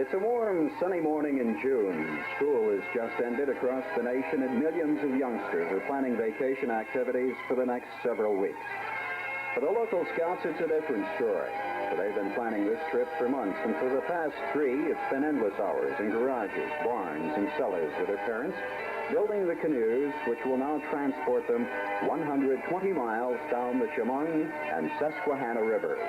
It's a warm, sunny morning in June. School has just ended across the nation, and millions of youngsters are planning vacation activities for the next several weeks. For the local scouts, it's a different story. For they've been planning this trip for months, and for the past 3, it's been endless hours in garages, barns, and cellars with their parents, building the canoes, which will now transport them 120 miles down the Chemung and Susquehanna Rivers.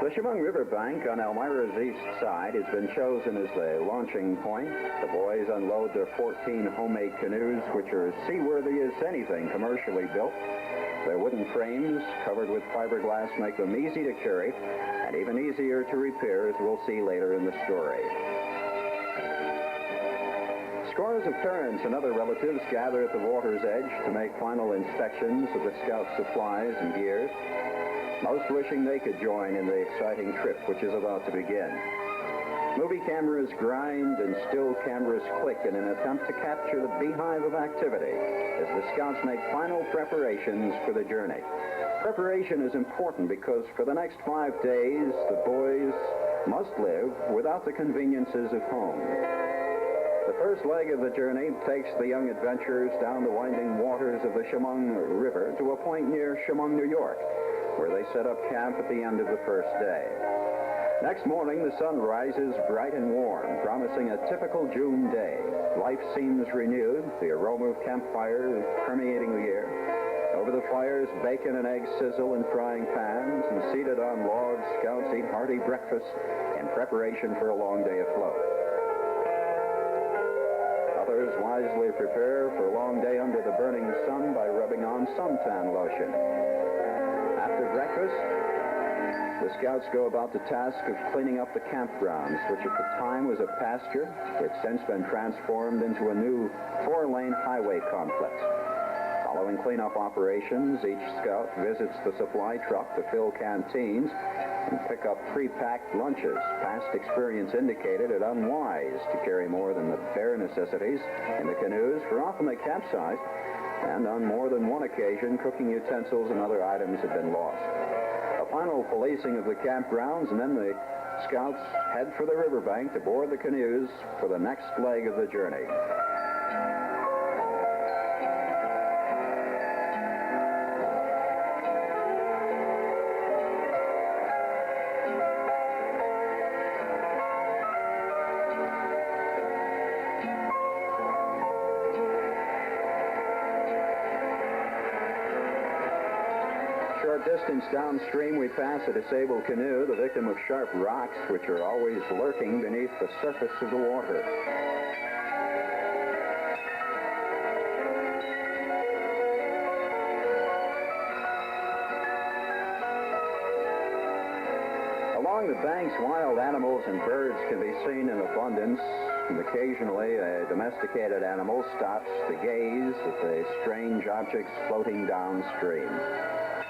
The Chemung River bank on Elmira's east side has been chosen as the launching point. The boys unload their 14 homemade canoes, which are as seaworthy as anything commercially built. Their wooden frames, covered with fiberglass, make them easy to carry and even easier to repair, as we'll see later in the story. Scores of parents and other relatives gather at the water's edge to make final inspections of the Scout supplies and gear, most wishing they could join in the exciting trip which is about to begin. Movie cameras grind and still cameras click in an attempt to capture the beehive of activity as the Scouts make final preparations for the journey. Preparation is important because for the next 5 days, the boys must live without the conveniences of home. The first leg of the journey takes the young adventurers down the winding waters of the Chemung River to a point near Chemung, New York, where they set up camp at the end of the first day. Next morning, the sun rises bright and warm, promising a typical June day. Life seems renewed, the aroma of campfire permeating the air. Over the fires, bacon and eggs sizzle in frying pans, and seated on logs, Scouts eat hearty breakfast in preparation for a long day afloat. Others wisely prepare for a long day under the burning sun by rubbing on suntan lotion. After breakfast, the Scouts go about the task of cleaning up the campgrounds, which at the time was a pasture. It's since been transformed into a new 4-lane highway complex. Following cleanup operations, each Scout visits the supply truck to fill canteens and pick up pre-packed lunches. Past experience indicated it unwise to carry more than the bare necessities in the canoes, for often they capsize, and on more than one occasion, cooking utensils and other items have been lost. A final policing of the campgrounds, and then the Scouts head for the riverbank to board the canoes for the next leg of the journey. Distance downstream, we pass a disabled canoe, the victim of sharp rocks, which are always lurking beneath the surface of the water. Along the banks, wild animals and birds can be seen in abundance, and occasionally a domesticated animal stops to gaze at the strange objects floating downstream.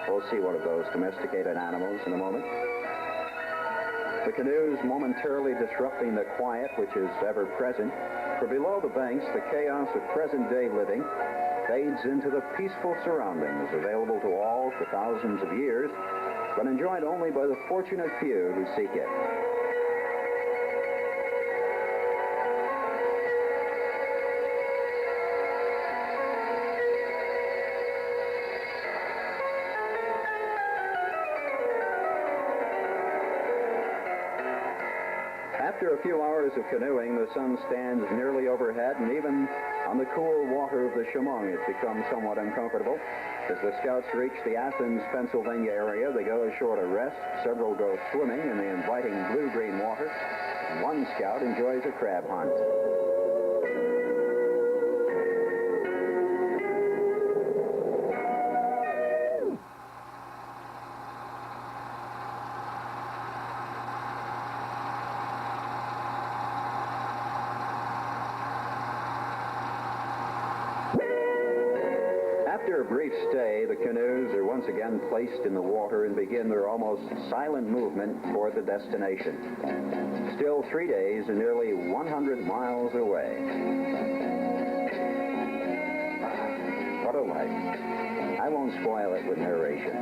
We'll see one of those domesticated animals in a moment. The canoes momentarily disrupting the quiet which is ever present, for below the banks, the chaos of present-day living fades into the peaceful surroundings available to all for thousands of years, but enjoyed only by the fortunate few who seek it. After a few hours of canoeing, the sun stands nearly overhead, and even on the cool water of the Chemung, it becomes somewhat uncomfortable. As the Scouts reach the Athens, Pennsylvania area, they go ashore to rest. Several go swimming in the inviting blue-green water. One Scout enjoys a crab hunt. After a brief stay, the canoes are once again placed in the water and begin their almost silent movement toward the destination. Still 3 days and nearly 100 miles away. What a life. I won't spoil it with narration.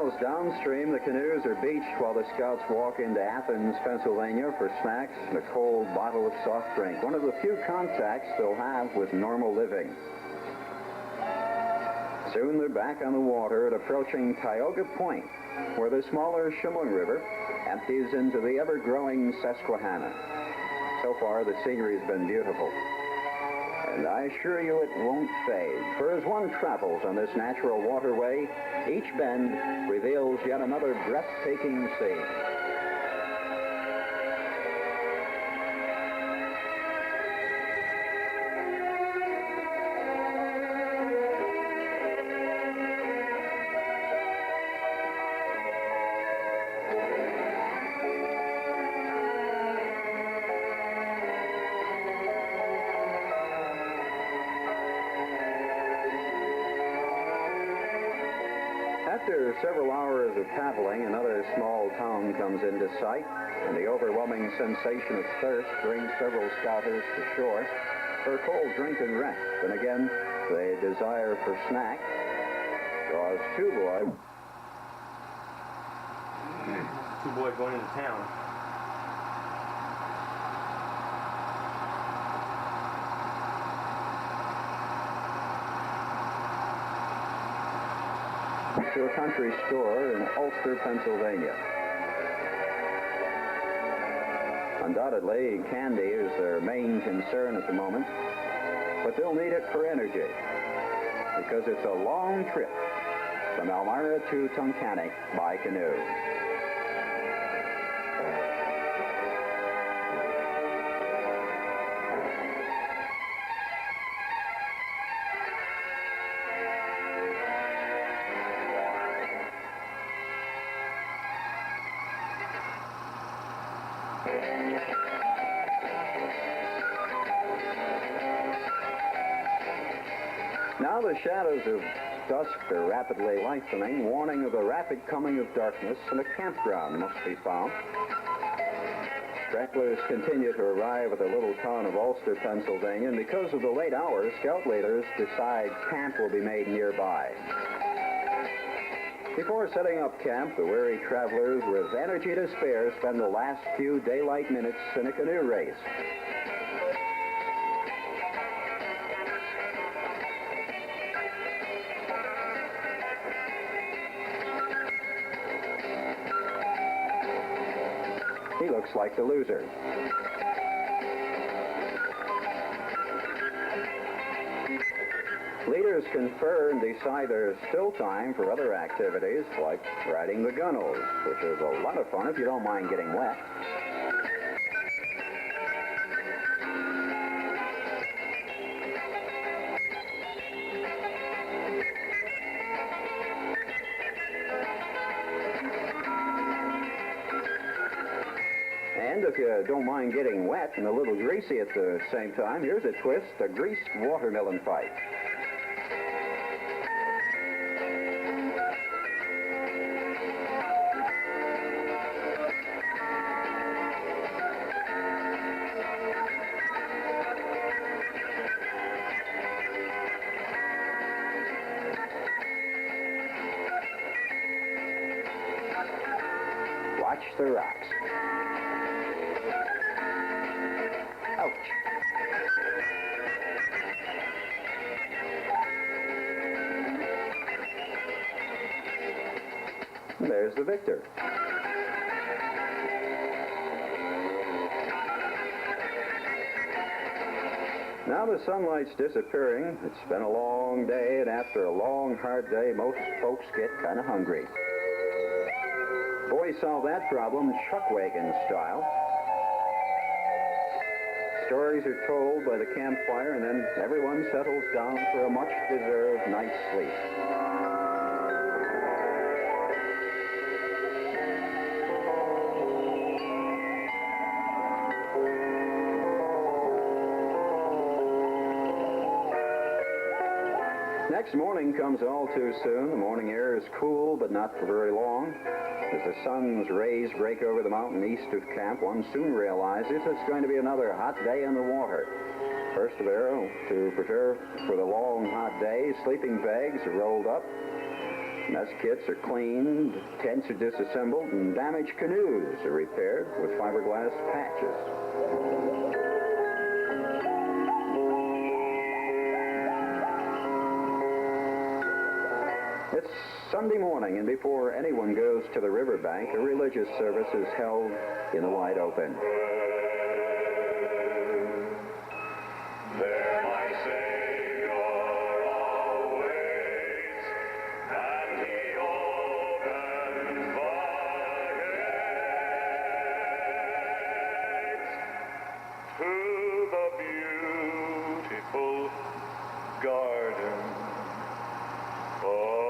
miles downstream, the canoes are beached while the scouts walk into Athens, Pennsylvania for snacks and a cold bottle of soft drink, one of the few contacts they'll have with normal living. Soon they're back on the water at approaching Tioga Point, where the smaller Chemung River empties into the ever-growing Susquehanna. So far, the scenery has been beautiful, and I assure you it won't fade, for as one travels on this natural waterway, each bend reveals yet another breathtaking scene. After several hours of paddling, another small town comes into sight, and the overwhelming sensation of thirst brings several scouters to shore for a cold drink and rest. And again, the desire for snack draws two boys. Two boys going into town. To a country store in Ulster, Pennsylvania. Undoubtedly, candy is their main concern at the moment, but they'll need it for energy because it's a long trip from Elmira to Tunkhannock by canoe. Now the shadows of dusk are rapidly lengthening, warning of the rapid coming of darkness, and a campground must be found. Stragglers continue to arrive at the little town of Ulster, Pennsylvania, and because of the late hours, scout leaders decide camp will be made nearby. Before setting up camp, the weary travelers with energy to spare spend the last few daylight minutes in a canoe race. He looks like the loser. Leaders confer and decide there's still time for other activities like riding the gunnels, which is a lot of fun if you don't mind getting wet. And if you don't mind getting wet and a little greasy at the same time, here's a twist, a greased watermelon fight. Watch the rocks. Ouch. There's the victor. Now the sunlight's disappearing. It's been a long day, and after a long, hard day, most folks get kind of hungry. Boys solve that problem chuck wagon style. Stories are told by the campfire, and then everyone settles down for a much-deserved night's sleep. Next morning comes all too soon. The morning air is cool, but not for very long. As the sun's rays break over the mountain east of camp, one soon realizes it's going to be another hot day in the water. First of all, to prepare for the long, hot day, sleeping bags are rolled up, Mess kits are cleaned, tents are disassembled, and damaged canoes are repaired with fiberglass patches. It's Sunday morning, and before anyone goes to the riverbank, a religious service is held in the wide open. There my Savior awaits, and he opens the gates to the beautiful garden of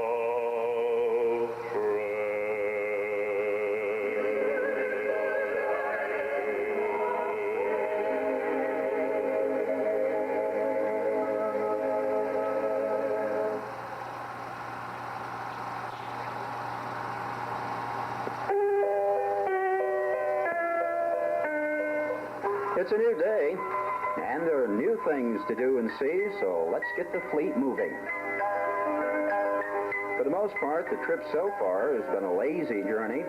It's a new day, and there are new things to do and see, so let's get the fleet moving. For the most part, the trip so far has been a lazy journey,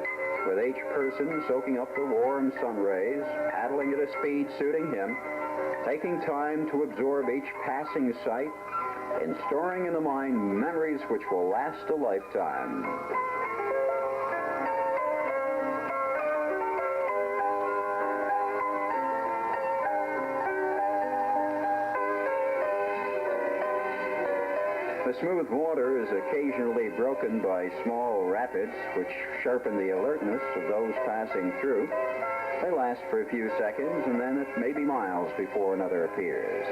with each person soaking up the warm sun rays, paddling at a speed suiting him, taking time to absorb each passing sight, and storing in the mind memories which will last a lifetime. The smooth water is occasionally broken by small rapids, which sharpen the alertness of those passing through. They last for a few seconds, and then it may be miles before another appears.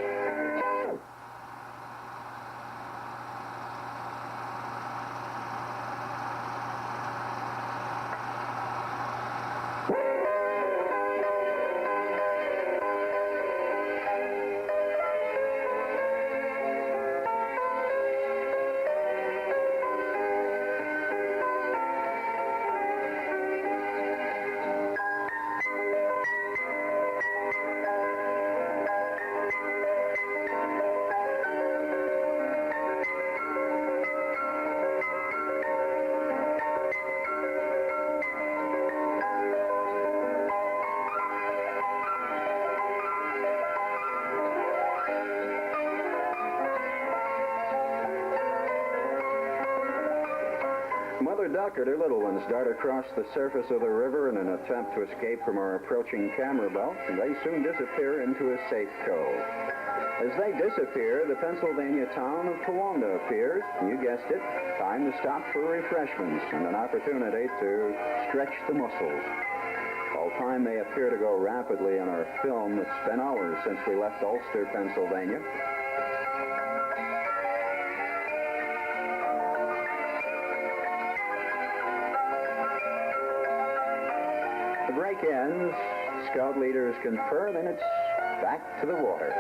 Mother duck and her little ones dart across the surface of the river in an attempt to escape from our approaching camera belt, and they soon disappear into a safe cove. As they disappear, the Pennsylvania town of Towanda appears. You guessed it, time to stop for refreshments and an opportunity to stretch the muscles. While time may appear to go rapidly on our film, it's been hours since we left Ulster, Pennsylvania. The break ends, scout leaders confer, then it's back to the water.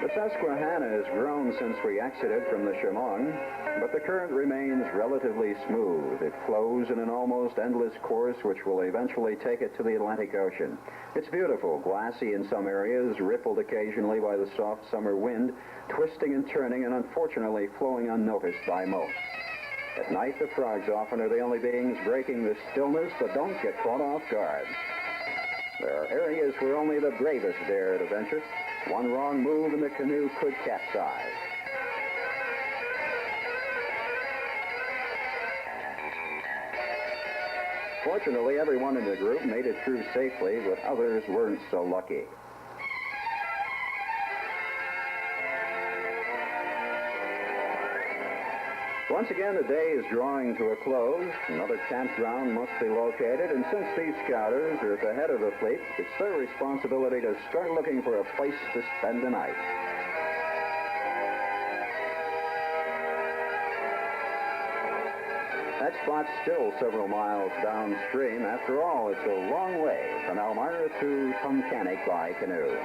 The Susquehanna has grown since we exited from the Chemung, but the current remains relatively smooth. It flows in an almost endless course which will eventually take it to the Atlantic Ocean. It's beautiful, glassy in some areas, rippled occasionally by the soft summer wind, twisting and turning and unfortunately flowing unnoticed by most. At night, the frogs often are the only beings breaking the stillness, but don't get caught off guard. There are areas where only the bravest dare to venture. One wrong move and the canoe could capsize. Fortunately, everyone in the group made it through safely, but others weren't so lucky. Once again, the day is drawing to a close. Another campground must be located, and since these scouters are at the head of the fleet, it's their responsibility to start looking for a place to spend the night. That spot's still several miles downstream. After all, it's a long way from Elmira to Tunkhannock by canoe.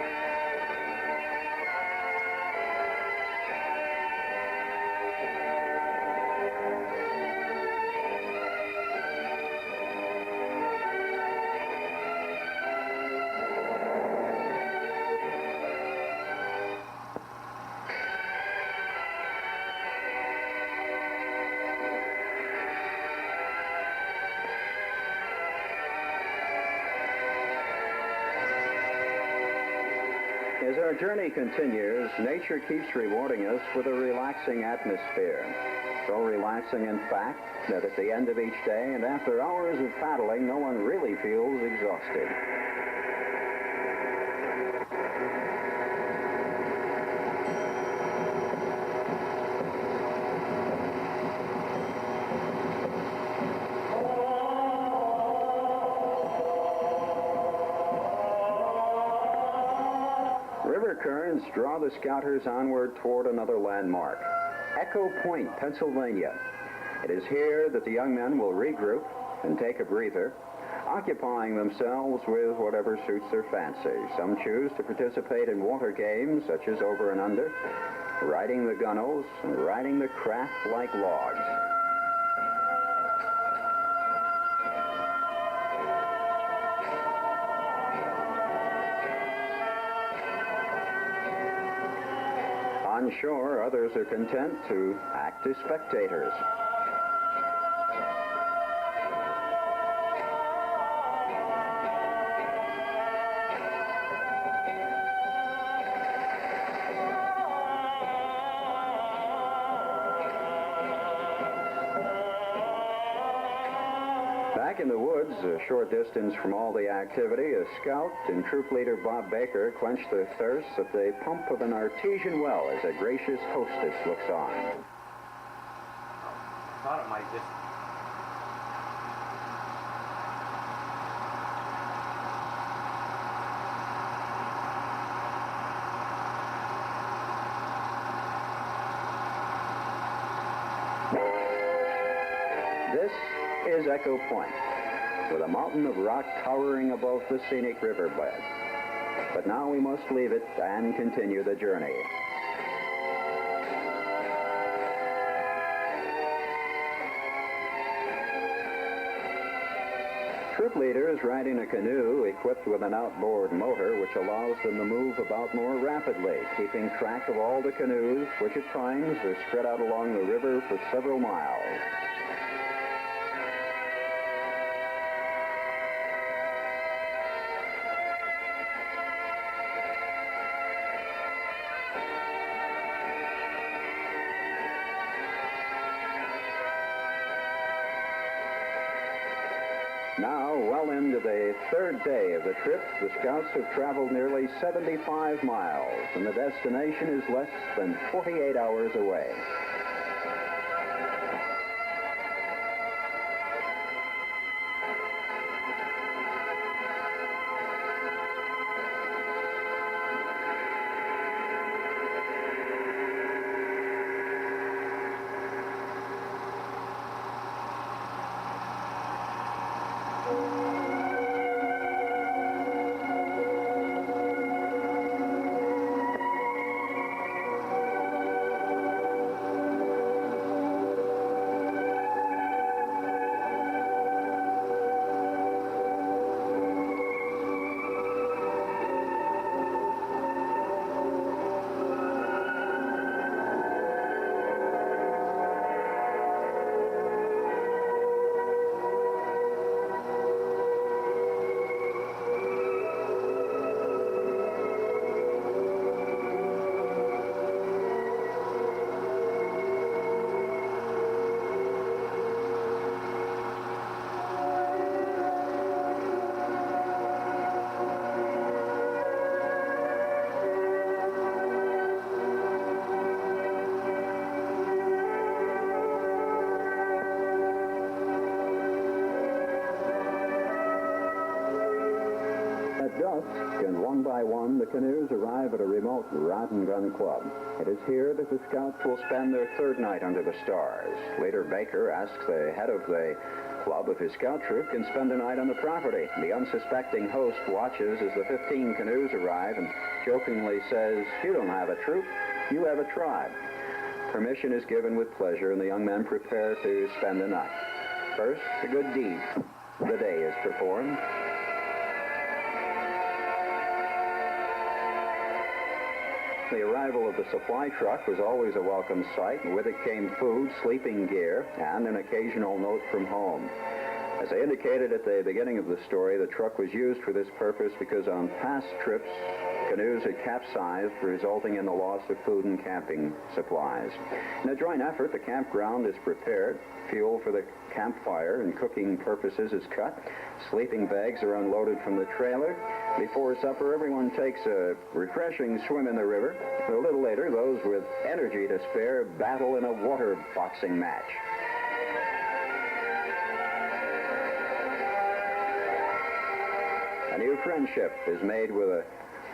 As our journey continues, nature keeps rewarding us with a relaxing atmosphere. So relaxing, in fact, that at the end of each day and after hours of paddling, no one really feels exhausted. River currents draw the scouters onward toward another landmark, Echo Point, Pennsylvania. It is here that the young men will regroup and take a breather, occupying themselves with whatever suits their fancy. Some choose to participate in water games such as over and under, riding the gunwales, and riding the craft like logs. On shore, others are content to act as spectators. Back in the woods, a short distance from all the activity, a scout and troop leader Bob Baker quenched their thirst at the pump of an artesian well as a gracious hostess looks on. Thought it might just. This is Echo Point, with a mountain of rock towering above the scenic riverbed. But now we must leave it and continue the journey. Troop leaders riding a canoe equipped with an outboard motor which allows them to move about more rapidly, keeping track of all the canoes, which at times are spread out along the river for several miles. Now, well into the third day of the trip, the Scouts have traveled nearly 75 miles, and the destination is less than 48 hours away. At dusk, and one by one, the canoes arrive at a remote rod and gun club. It is here that the Scouts will spend their third night under the stars. Later, Baker asks the head of the club if his scout troop can spend a night on the property. The unsuspecting host watches as the 15 canoes arrive and jokingly says, "You don't have a troop, you have a tribe." Permission is given with pleasure, and the young men prepare to spend the night. First, the good deed. The day is performed. The arrival of the supply truck was always a welcome sight, and with it came food, sleeping gear, and an occasional note from home. As I indicated at the beginning of the story, the truck was used for this purpose because on past trips, canoes had capsized, resulting in the loss of food and camping supplies. In a joint effort, the campground is prepared. Fuel for the campfire and cooking purposes is cut. Sleeping bags are unloaded from the trailer. Before supper, everyone takes a refreshing swim in the river. A little later, those with energy to spare battle in a water boxing match. A new friendship is made with a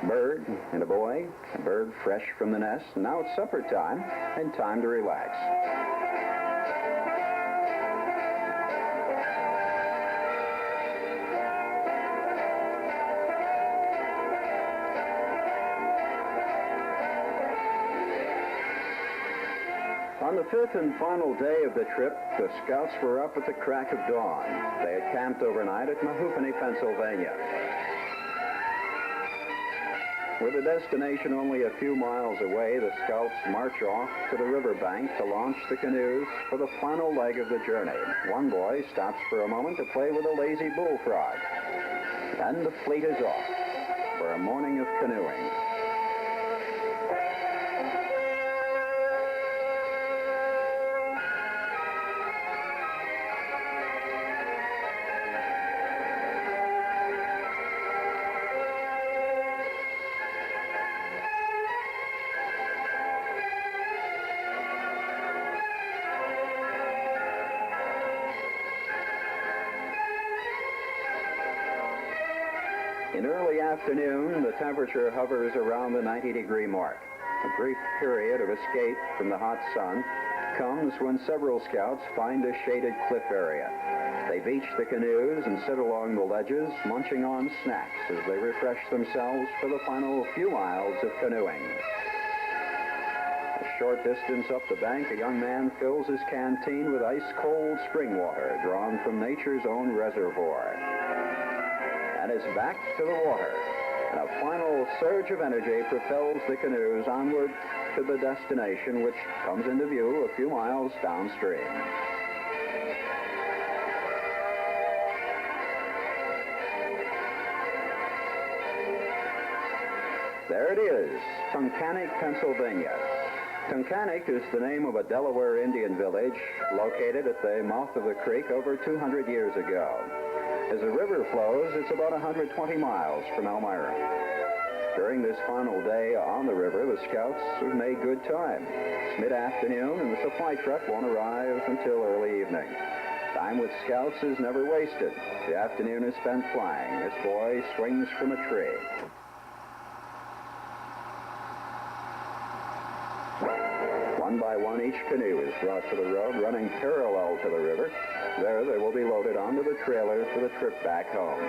bird and a boy, a bird fresh from the nest. Now it's supper time and time to relax. On the fifth and final day of the trip, the scouts were up at the crack of dawn. They had camped overnight at Mahoopany, Pennsylvania. With the destination only a few miles away, the scouts march off to the riverbank to launch the canoes for the final leg of the journey. One boy stops for a moment to play with a lazy bullfrog. Then the fleet is off for a morning of canoeing. In early afternoon, the temperature hovers around the 90-degree mark. A brief period of escape from the hot sun comes when several scouts find a shaded cliff area. They beach the canoes and sit along the ledges, munching on snacks as they refresh themselves for the final few miles of canoeing. A short distance up the bank, a young man fills his canteen with ice-cold spring water drawn from nature's own reservoir. And is back to the water. And a final surge of energy propels the canoes onward to the destination, which comes into view a few miles downstream. There it is, Tunkhannock, Pennsylvania. Tunkhannock is the name of a Delaware Indian village located at the mouth of the creek over 200 years ago. As the river flows, it's about 120 miles from Elmira. During this final day on the river, the scouts have made good time. It's mid-afternoon, and the supply truck won't arrive until early evening. Time with scouts is never wasted. The afternoon is spent flying. This boy swings from a tree. One by one, each canoe is brought to the road, running parallel to the river. There, they will be loaded onto the trailer for the trip back home.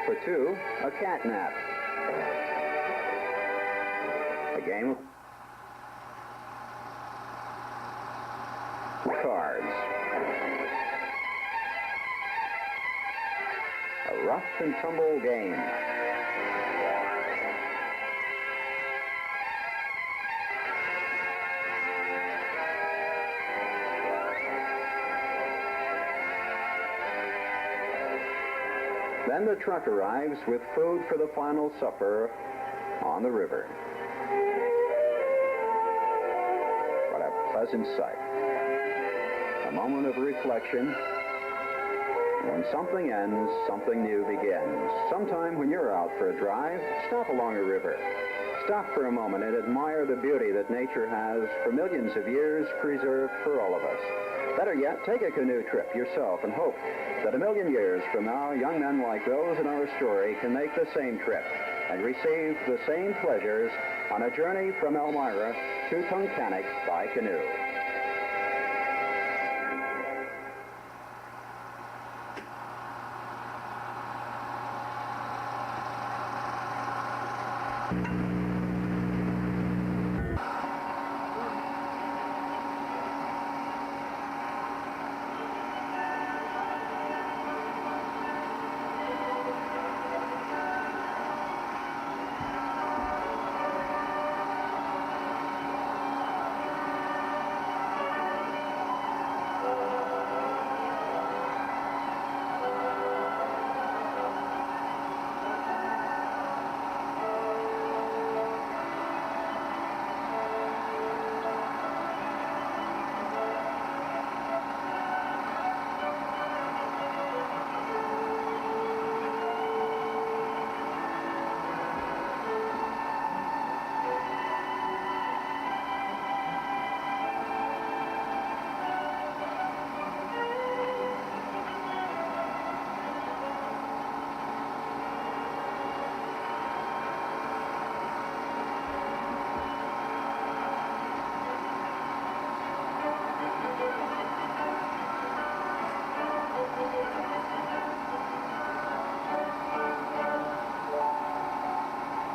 For two, a cat nap. A game of cards. A rough and tumble game. Then the truck arrives with food for the final supper on the river. What a pleasant sight. A moment of reflection. When something ends, something new begins. Sometime when you're out for a drive, stop along a river. Stop for a moment and admire the beauty that nature has, for millions of years, preserved for all of us. Better yet, take a canoe trip yourself and hope that a million years from now, young men like those in our story can make the same trip and receive the same pleasures on a journey from Elmira to Tunkhannock by canoe.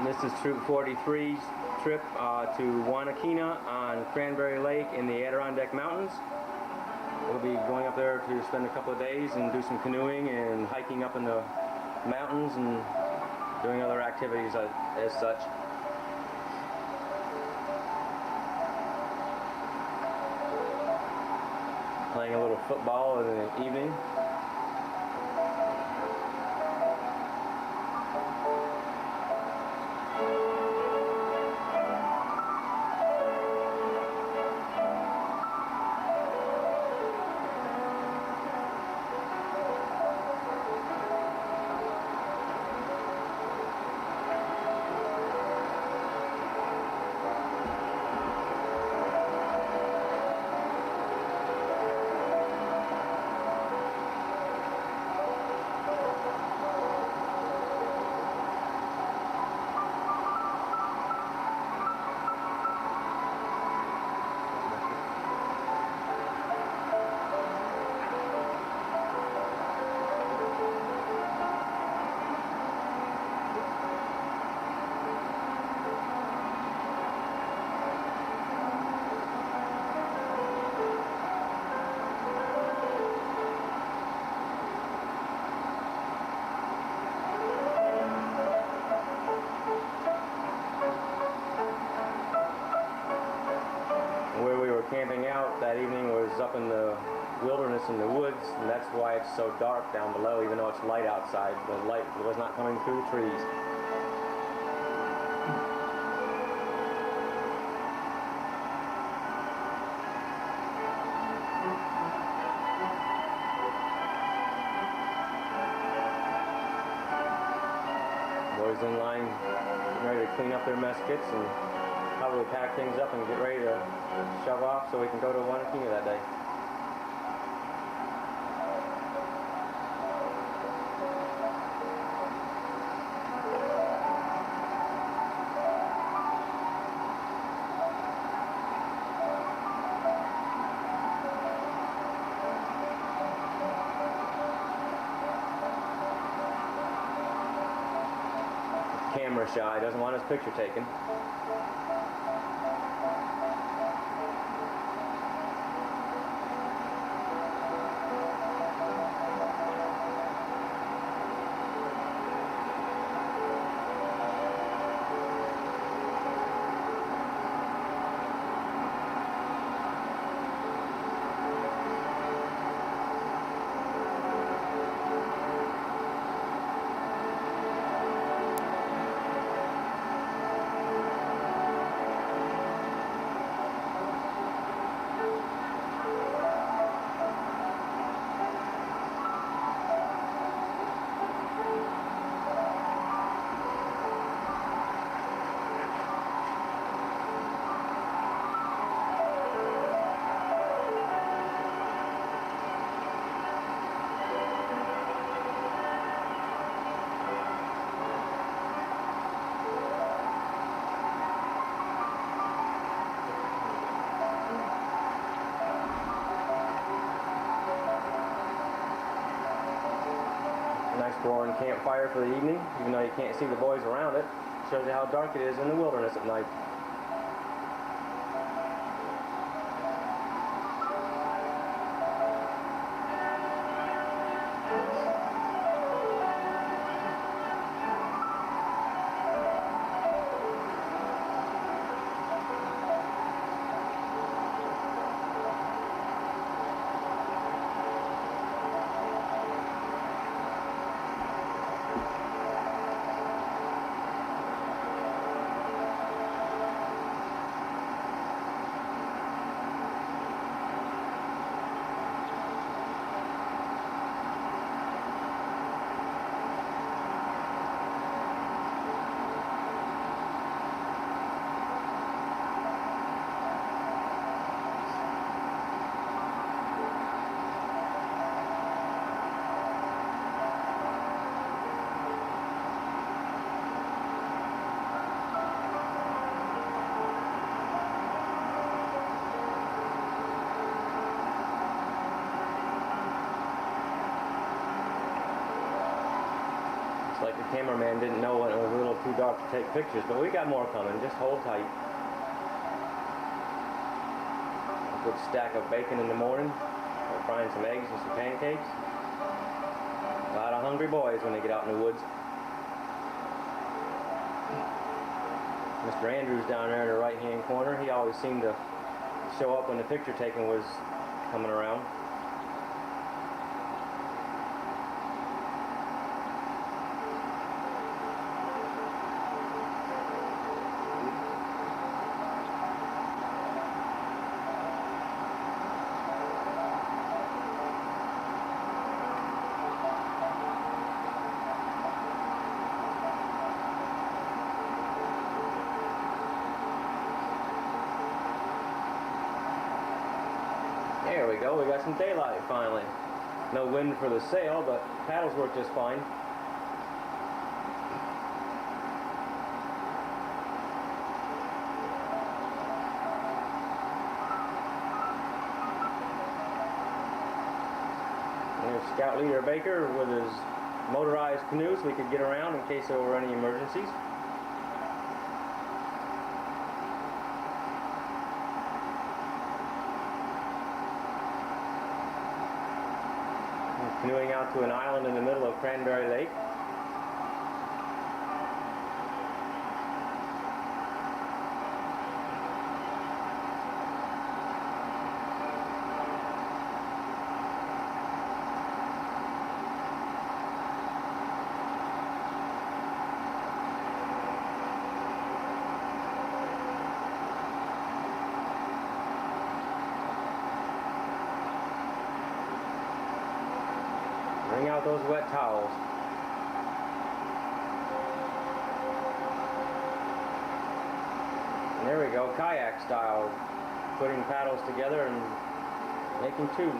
This is Troop 43's trip to Wanakina on Cranberry Lake in the Adirondack Mountains. We'll be going up there to spend a couple of days and do some canoeing and hiking up in the mountains and doing other activities as such. Playing a little football in the evening. Where we were camping out that evening was up in the wilderness in the woods, and that's why it's so dark down below, even though it's light outside. The light was not coming through the trees. Boys in line getting ready to clean up their mess kits and probably pack things up and get ready to shove off so we can go to Wanakina that day. Camera shy, doesn't want his picture taken. Nice roaring campfire for the evening, even though you can't see the boys around it. Shows you how dark it is in the wilderness at night. the cameraman didn't know when it was a little too dark to take pictures, but we got more coming. Just hold tight. A good stack of bacon in the morning. We're frying some eggs and some pancakes. A lot of hungry boys when they get out in the woods. Mr. Andrews down there in the right-hand corner, he always seemed to show up when the picture taking was coming around. There we go, we got some daylight finally. No wind for the sail, but paddles work just fine. There's Scout Leader Baker with his motorized canoe so we could get around in case there were any emergencies. Canoeing out to an island in the middle of Cranberry Lake. Bring out those wet towels. And there we go, kayak style, putting paddles together and making two.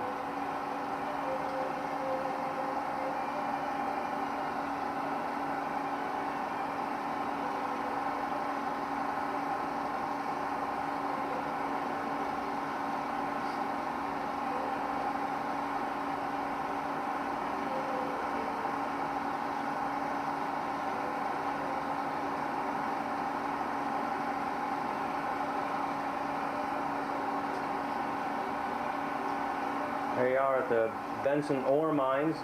Here we are at the Benson ore mines,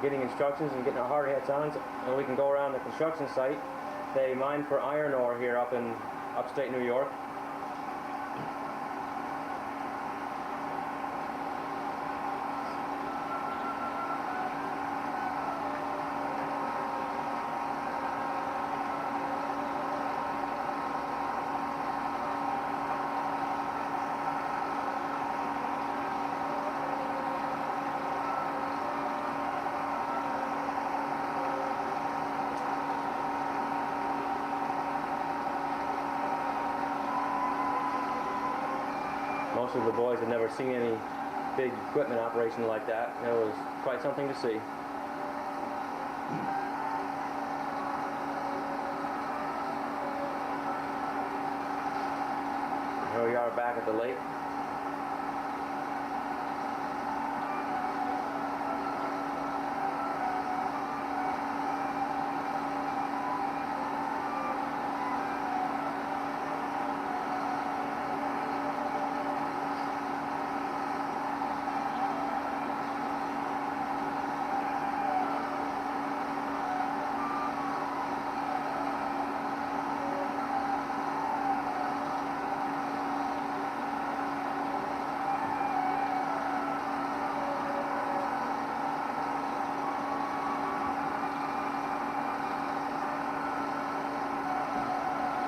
getting instructions and getting our hard hats on so we can go around the construction site. They mine for iron ore here up in upstate New York. Most of the boys had never seen any big equipment operation like that. It was quite something to see. Here we are back at the lake.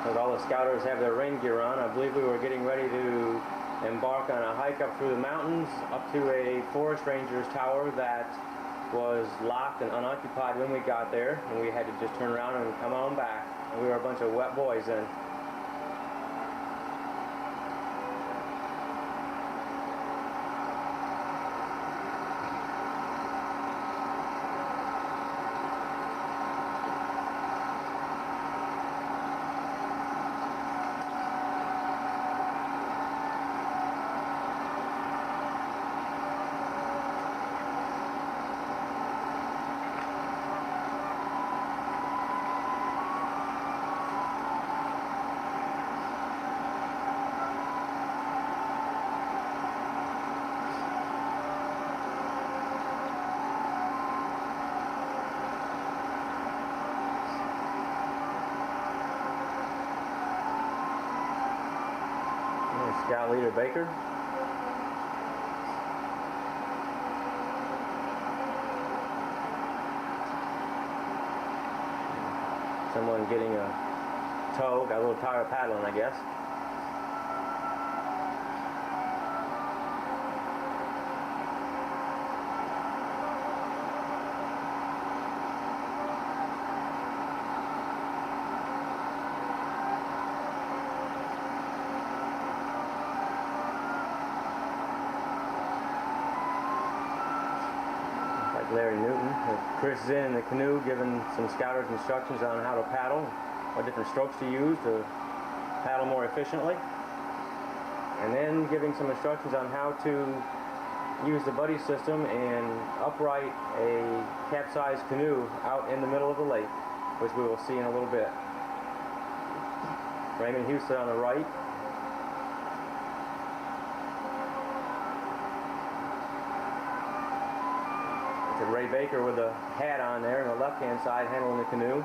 As all the scouters have their rain gear on, I believe we were getting ready to embark on a hike up through the mountains up to a forest ranger's tower that was locked and unoccupied when we got there, and we had to just turn around and come on back. And we were a bunch of wet boys then. Scout Leader Baker. Someone getting a tow, got a little tired of paddling, I guess. Larry Newton. Chris is in the canoe giving some scouters instructions on how to paddle, what different strokes to use to paddle more efficiently, and then giving some instructions on how to use the buddy system and upright a capsized canoe out in the middle of the lake, which we will see in a little bit. Raymond Houston on the right. Ray Baker with a hat on there on the left-hand side handling the canoe.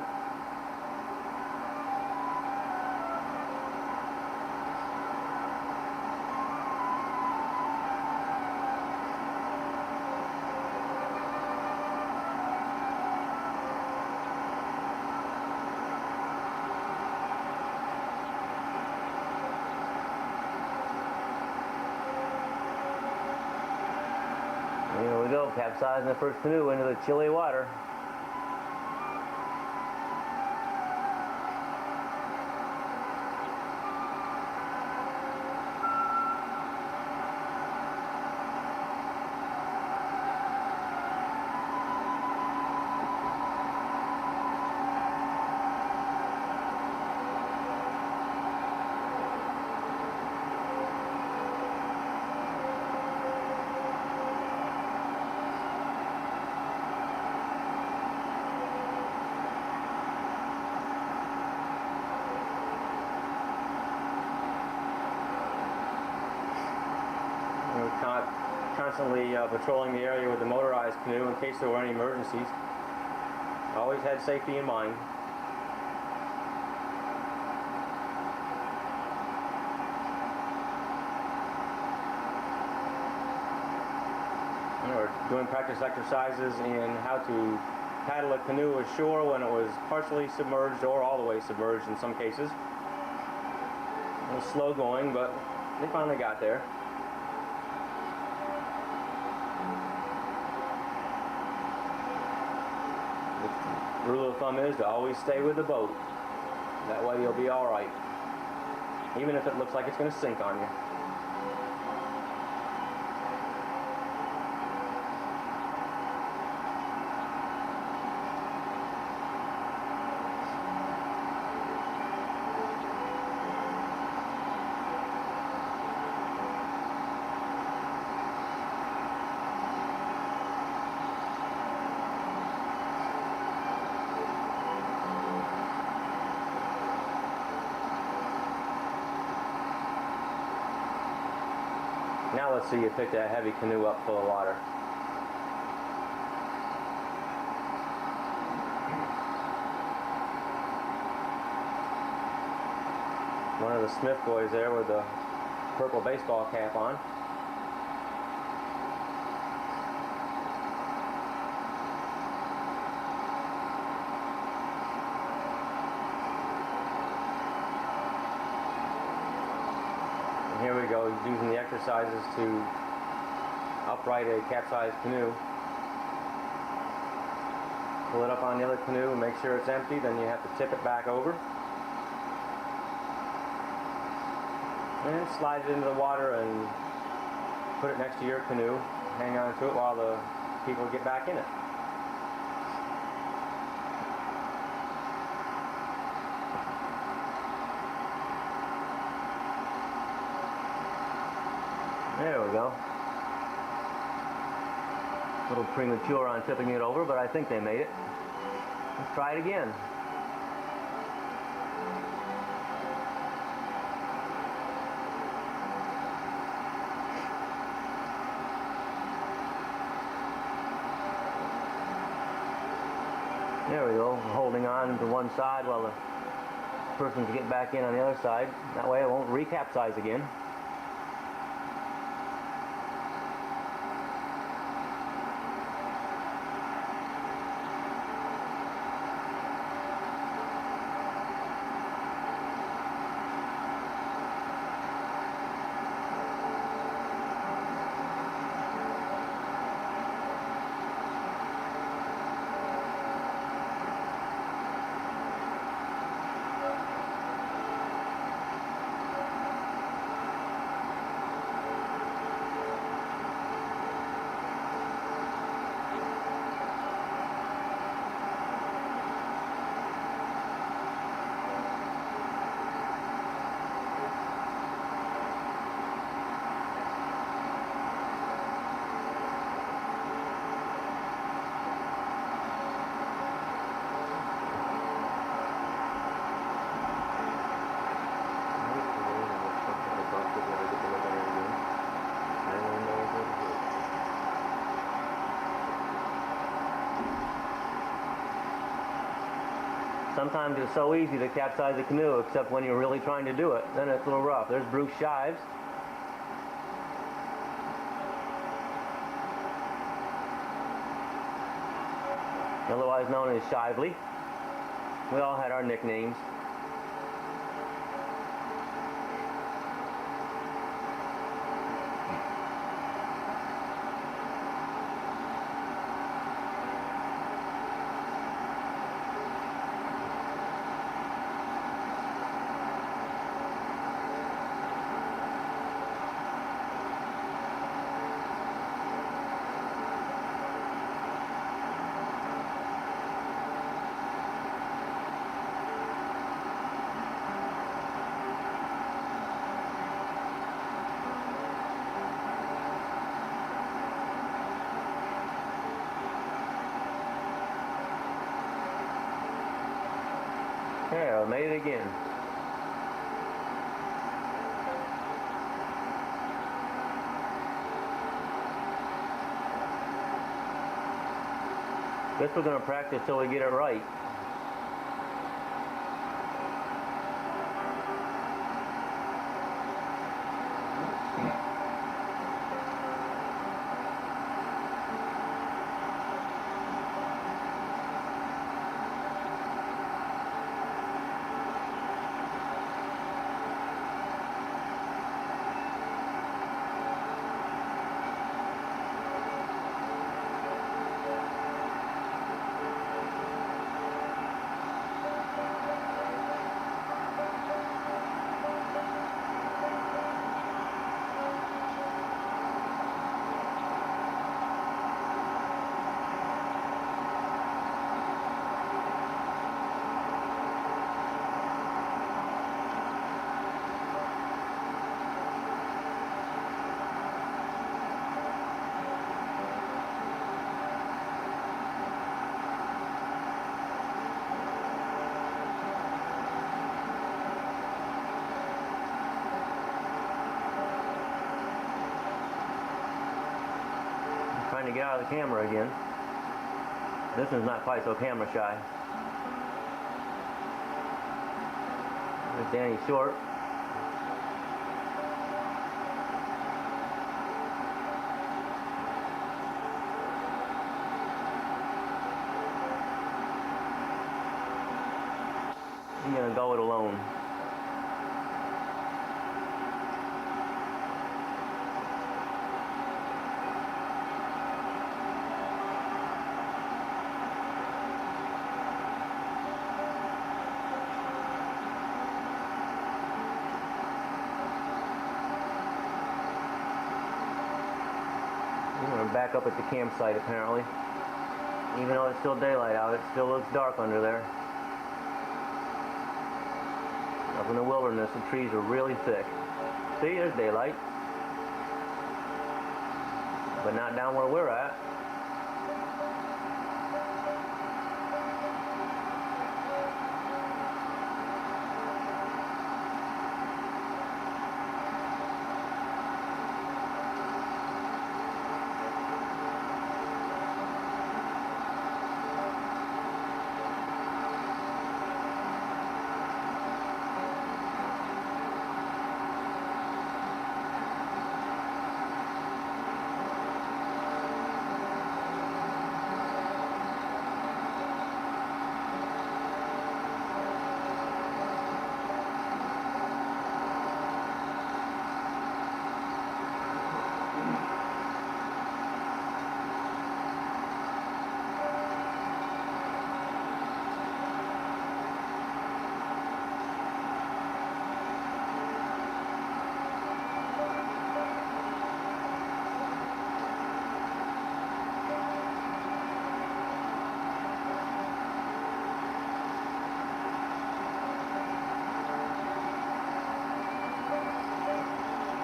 Here we go, capsizing the first canoe into the chilly water. Constantly patrolling the area with the motorized canoe in case there were any emergencies. Always had safety in mind. We're doing practice exercises in how to paddle a canoe ashore when it was partially submerged or all the way submerged in some cases. It was slow going, but they finally got there. The rule of thumb is to always stay with the boat. That way you'll be all right, even if it looks like it's going to sink on you. Now let's see you pick that heavy canoe up full of water. One of the Smith boys there with the purple baseball cap on. And here we go, using the exercises to upright a capsized canoe. Pull it up on the other canoe and make sure it's empty, then you have to tip it back over. And slide it into the water and put it next to your canoe. Hang on to it while the people get back in it. There we go. A little premature on tipping it over, but I think they made it. Let's try it again. There we go, holding on to one side while the person's getting back in on the other side. That way it won't recapsize again. Sometimes it's so easy to capsize a canoe, except when you're really trying to do it. Then it's a little rough. There's Bruce Shives. Otherwise known as Shively. We all had our nicknames. Yeah, I made it again. Guess we're going to practice till we get it right. Trying to get out of the camera again. This one's not quite so camera shy. There's Danny Short. I'm gonna go it alone. We're back up at the campsite apparently. Even though it's still daylight out, it still looks dark under there. Up in the wilderness, the trees are really thick. See, there's daylight. But not down where we're at.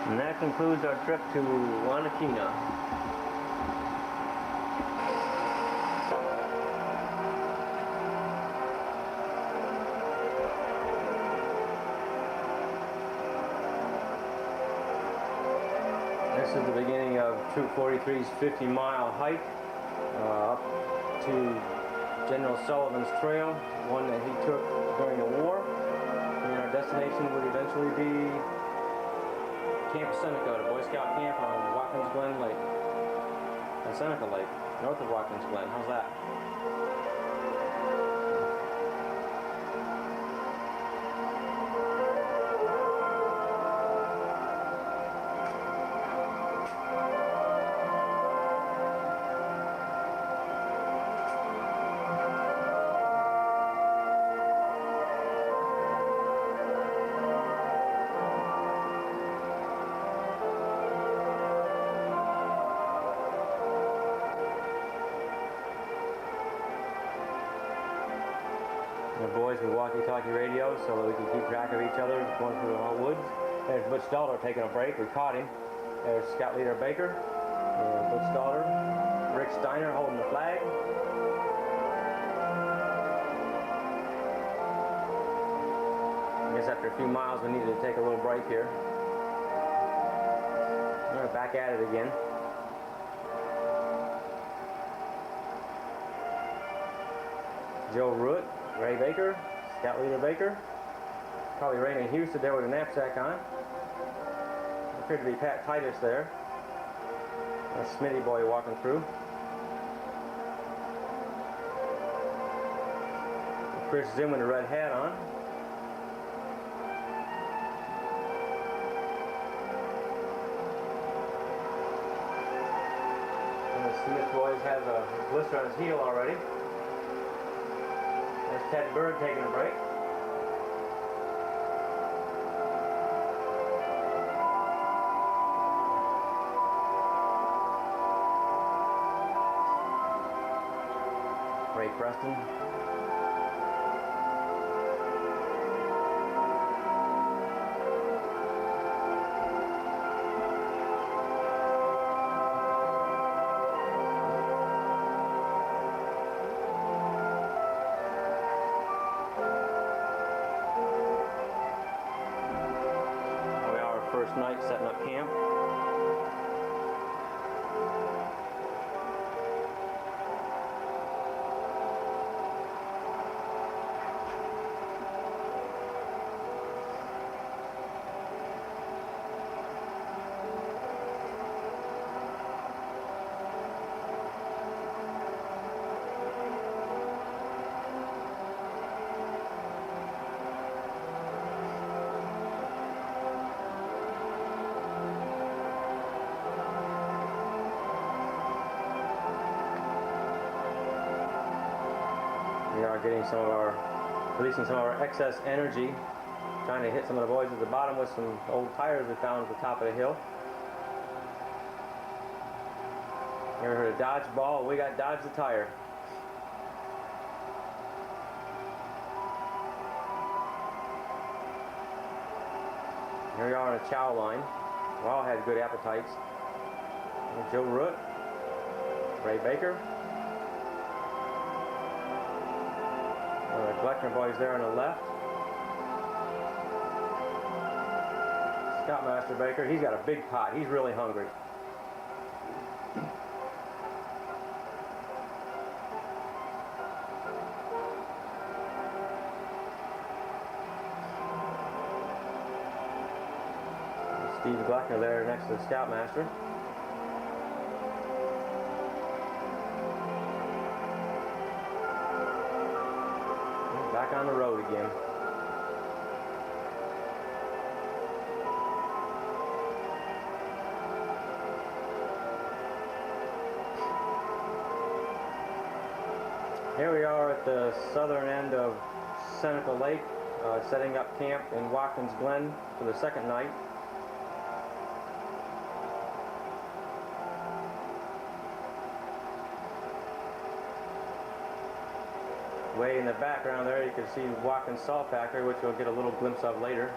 And that concludes our trip to Wanakina. This is the beginning of Troop 43's 50-mile hike up to General Sullivan's Trail, one that he took during the war. And our destination would eventually be Camp Seneca, the Boy Scout camp on Watkins Glen Lake. And Seneca Lake, north of Watkins Glen. How's that? The boys with walkie-talkie radio so that we can keep track of each other going through the woods. There's Butch Dalter taking a break. We caught him. There's Scout Leader Baker, and Butch Dalter, Rick Steiner holding the flag. I guess after a few miles we needed to take a little break here. We're back at it again. Joe Root, Ray Baker, Scout Leader Baker, probably Raymond Houston there with a knapsack on. Appeared to be Pat Titus there. That's Smitty boy walking through. Chris Zim with a red hat on. And the Smith boys has a blister on his heel already. There's Ted Bird taking a break. Ray Preston. First night setting up camp. We are getting releasing some of our excess energy, trying to hit some of the boys at the bottom with some old tires we found at the top of the hill. You ever heard of dodge ball? We got Dodge the tire. Here we are on a chow line. We all had good appetites. There's Joe Root, Ray Baker. The Gleckner boys there on the left. Scoutmaster Baker, he's got a big pot. He's really hungry. Steve Gleckner there next to the Scoutmaster. Back on the road again. Here we are at the southern end of Seneca Lake, setting up camp in Watkins Glen for the second night. Way in the background there you can see Watkins Salt Factory, which we'll get a little glimpse of later.